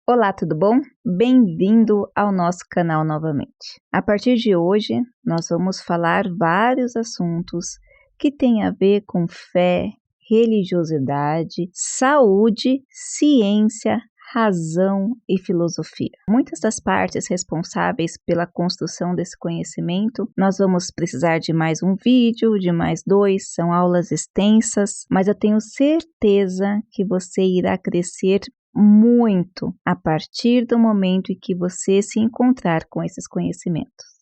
Olá, tudo bom? Bem-vindo ao nosso canal novamente. A partir de hoje, nós vamos falar vários assuntos que têm a ver com fé, religiosidade, saúde, ciência, razão e filosofia. Muitas das partes responsáveis pela construção desse conhecimento, nós vamos precisar de mais um vídeo, de mais dois, são aulas extensas, mas eu tenho certeza que você irá crescer muito a partir do momento em que você se encontrar com esses conhecimentos.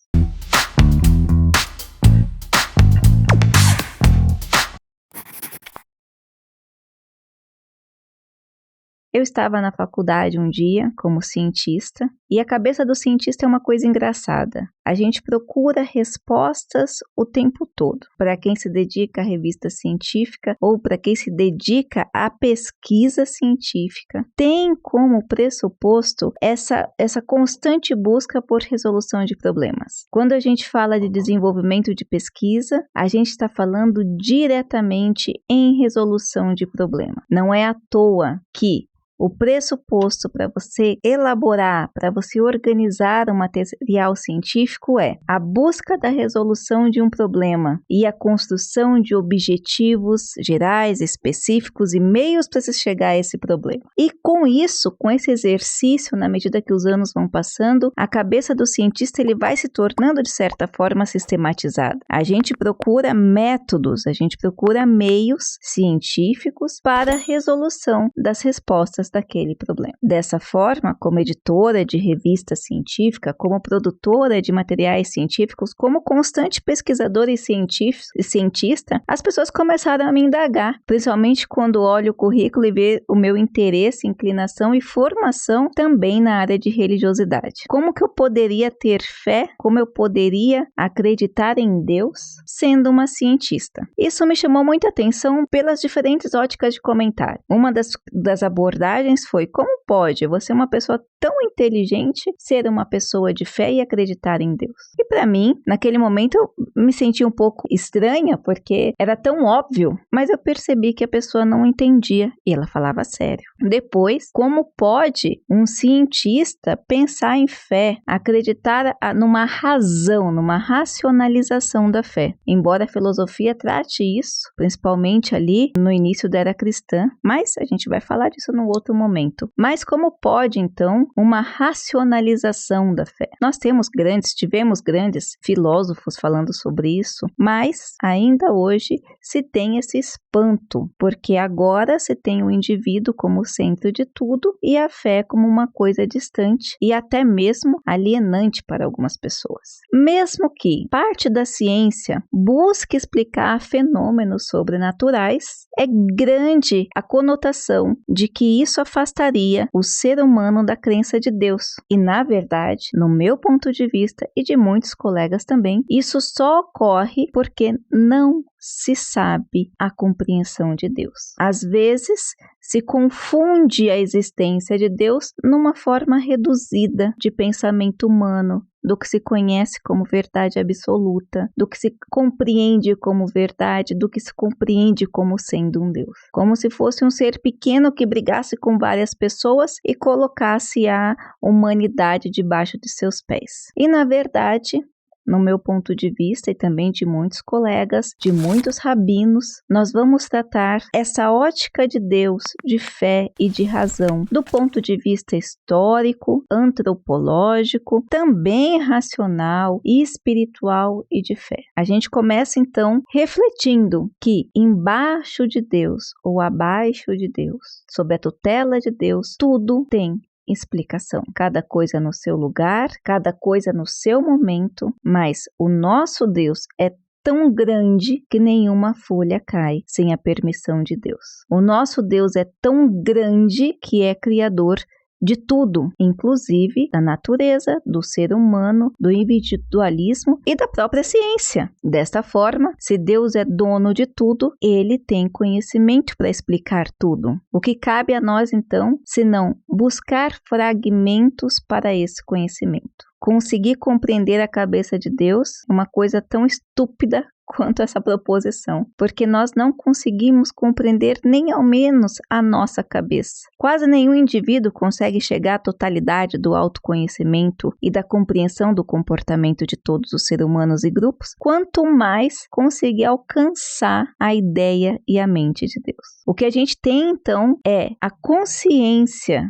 Eu estava na faculdade um dia como cientista e a cabeça do cientista é uma coisa engraçada. A gente procura respostas o tempo todo. Para quem se dedica à revista científica ou para quem se dedica à pesquisa científica, tem como pressuposto essa constante busca por resolução de problemas. Quando a gente fala de desenvolvimento de pesquisa, a gente está falando diretamente em resolução de problema. Não é à toa que o pressuposto para você elaborar, para você organizar um material científico é a busca da resolução de um problema e a construção de objetivos gerais, específicos e meios para se chegar a esse problema. E com isso, com esse exercício, na medida que os anos vão passando, a cabeça do cientista ele vai se tornando, de certa forma, sistematizada. A gente procura métodos, a gente procura meios científicos para a resolução das respostas daquele problema. Dessa forma, como editora de revista científica, como produtora de materiais científicos, como constante pesquisadora e cientista, as pessoas começaram a me indagar, principalmente quando olho o currículo e vejo o meu interesse, inclinação e formação também na área de religiosidade. Como que eu poderia ter fé? Como eu poderia acreditar em Deus sendo uma cientista? Isso me chamou muita atenção pelas diferentes óticas de comentário. Uma das abordagens foi: como pode você, uma pessoa tão inteligente, ser uma pessoa de fé e acreditar em Deus? E para mim, naquele momento, eu me senti um pouco estranha, porque era tão óbvio, mas eu percebi que a pessoa não entendia e ela falava sério. Depois, como pode um cientista pensar em fé, acreditar numa razão, numa racionalização da fé? Embora a filosofia trate isso, principalmente ali no início da era cristã, mas a gente vai falar disso num outro momento. Mas como pode, então, uma racionalização da fé? Nós tivemos grandes filósofos falando sobre isso, mas ainda hoje se tem esse espanto, porque agora se tem o indivíduo como centro de tudo e a fé como uma coisa distante e até mesmo alienante para algumas pessoas. Mesmo que parte da ciência busque explicar fenômenos sobrenaturais, é grande a conotação de que isso afastaria o ser humano da crença de Deus. E, na verdade, no meu ponto de vista e de muitos colegas também, isso só ocorre porque não se sabe a compreensão de Deus. Às vezes, se confunde a existência de Deus numa forma reduzida de pensamento humano, do que se conhece como verdade absoluta, do que se compreende como verdade, do que se compreende como sendo um Deus. Como se fosse um ser pequeno que brigasse com várias pessoas e colocasse a humanidade debaixo de seus pés. E, na verdade, no meu ponto de vista e também de muitos colegas, de muitos rabinos, nós vamos tratar essa ótica de Deus, de fé e de razão, do ponto de vista histórico, antropológico, também racional, espiritual e de fé. A gente começa então refletindo que embaixo de Deus ou abaixo de Deus, sob a tutela de Deus, tudo tem explicação. Cada coisa no seu lugar, cada coisa no seu momento, mas o nosso Deus é tão grande que nenhuma folha cai sem a permissão de Deus. O nosso Deus é tão grande que é criador de tudo, inclusive da natureza, do ser humano, do individualismo e da própria ciência. Desta forma, se Deus é dono de tudo, ele tem conhecimento para explicar tudo. O que cabe a nós, então, se não buscar fragmentos para esse conhecimento? Conseguir compreender a cabeça de Deus é uma coisa tão estúpida quanto essa proposição, porque nós não conseguimos compreender nem ao menos a nossa cabeça. Quase nenhum indivíduo consegue chegar à totalidade do autoconhecimento e da compreensão do comportamento de todos os seres humanos e grupos, quanto mais conseguir alcançar a ideia e a mente de Deus. O que a gente tem, então, é a consciência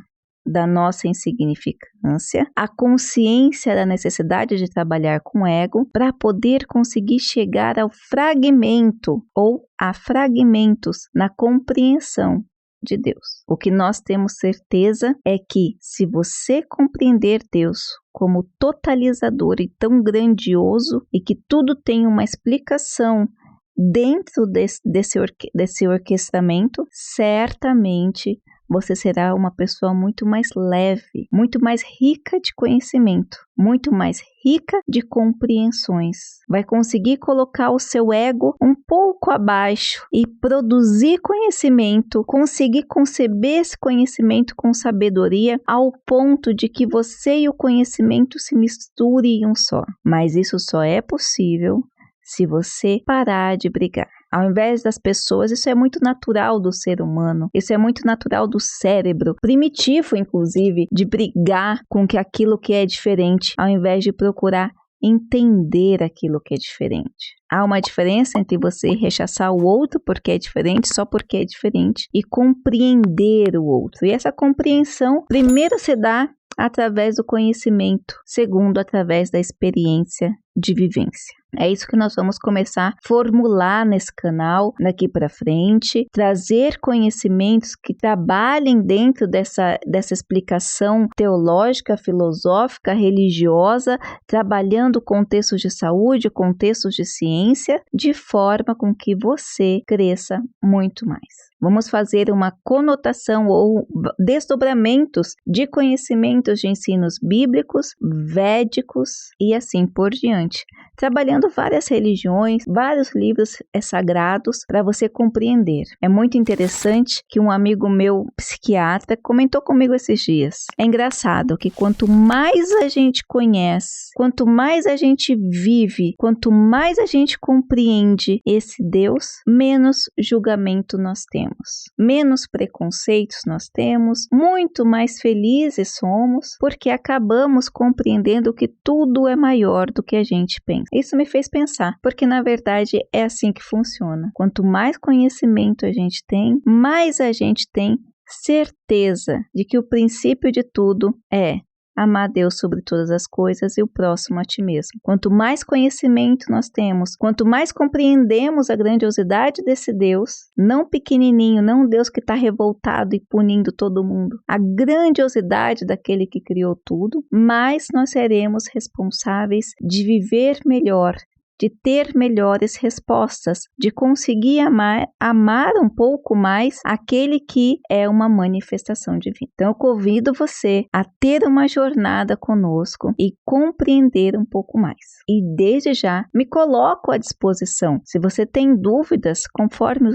da nossa insignificância, a consciência da necessidade de trabalhar com o ego para poder conseguir chegar ao fragmento ou a fragmentos na compreensão de Deus. O que nós temos certeza é que se você compreender Deus como totalizador e tão grandioso e que tudo tem uma explicação dentro desse orquestramento, certamente você será uma pessoa muito mais leve, muito mais rica de conhecimento, muito mais rica de compreensões. Vai conseguir colocar o seu ego um pouco abaixo e produzir conhecimento, conseguir conceber esse conhecimento com sabedoria ao ponto de que você e o conhecimento se misturem em um só. Mas isso só é possível se você parar de brigar. Ao invés das pessoas, isso é muito natural do ser humano, isso é muito natural do cérebro, primitivo inclusive, de brigar com aquilo que é diferente, ao invés de procurar entender aquilo que é diferente. Há uma diferença entre você rechaçar o outro porque é diferente, só porque é diferente, e compreender o outro. E essa compreensão, primeiro se dá através do conhecimento, segundo, através da experiência de vivência. É isso que nós vamos começar a formular nesse canal daqui para frente, trazer conhecimentos que trabalhem dentro dessa explicação teológica, filosófica, religiosa, trabalhando contextos de saúde, contextos de ciência, de forma com que você cresça muito mais. Vamos fazer uma conotação ou desdobramentos de conhecimentos de ensinos bíblicos, védicos e assim por diante, trabalhando várias religiões, vários livros sagrados para você compreender. É muito interessante que um amigo meu, psiquiatra, comentou comigo esses dias. É engraçado que quanto mais a gente conhece, quanto mais a gente vive, quanto mais a gente compreende esse Deus, menos julgamento nós temos, menos preconceitos nós temos, muito mais felizes somos, porque acabamos compreendendo que tudo é maior do que a gente pensa. Isso me fez pensar, porque na verdade é assim que funciona. Quanto mais conhecimento a gente tem, mais a gente tem certeza de que o princípio de tudo é amar Deus sobre todas as coisas e o próximo a ti mesmo. Quanto mais conhecimento nós temos, quanto mais compreendemos a grandiosidade desse Deus, não pequenininho, não um Deus que está revoltado e punindo todo mundo, a grandiosidade daquele que criou tudo, mais nós seremos responsáveis de viver melhor, de ter melhores respostas, de conseguir amar um pouco mais aquele que é uma manifestação divina. Então eu convido você a ter uma jornada conosco e compreender um pouco mais. E desde já me coloco à disposição. Se você tem dúvidas, conforme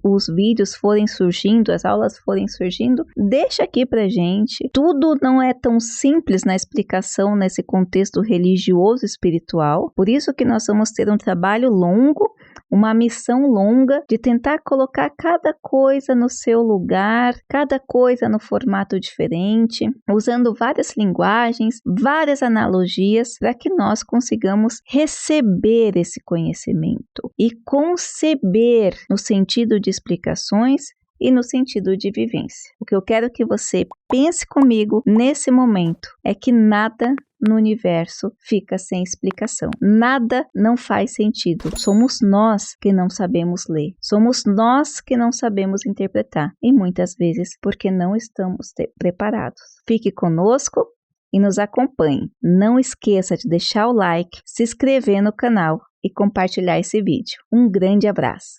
os vídeos forem surgindo, as aulas forem surgindo, deixa aqui pra gente. Tudo não é tão simples na explicação nesse contexto religioso espiritual, por isso que nós vamos ter um trabalho longo, uma missão longa de tentar colocar cada coisa no seu lugar, cada coisa no formato diferente, usando várias linguagens, várias analogias, para que nós consigamos receber esse conhecimento e conceber no sentido de explicações e no sentido de vivência. O que eu quero que você pense comigo nesse momento é que nada no universo fica sem explicação. Nada não faz sentido. Somos nós que não sabemos ler. Somos nós que não sabemos interpretar. E muitas vezes porque não estamos preparados. Fique conosco e nos acompanhe. Não esqueça de deixar o like, se inscrever no canal e compartilhar esse vídeo. Um grande abraço.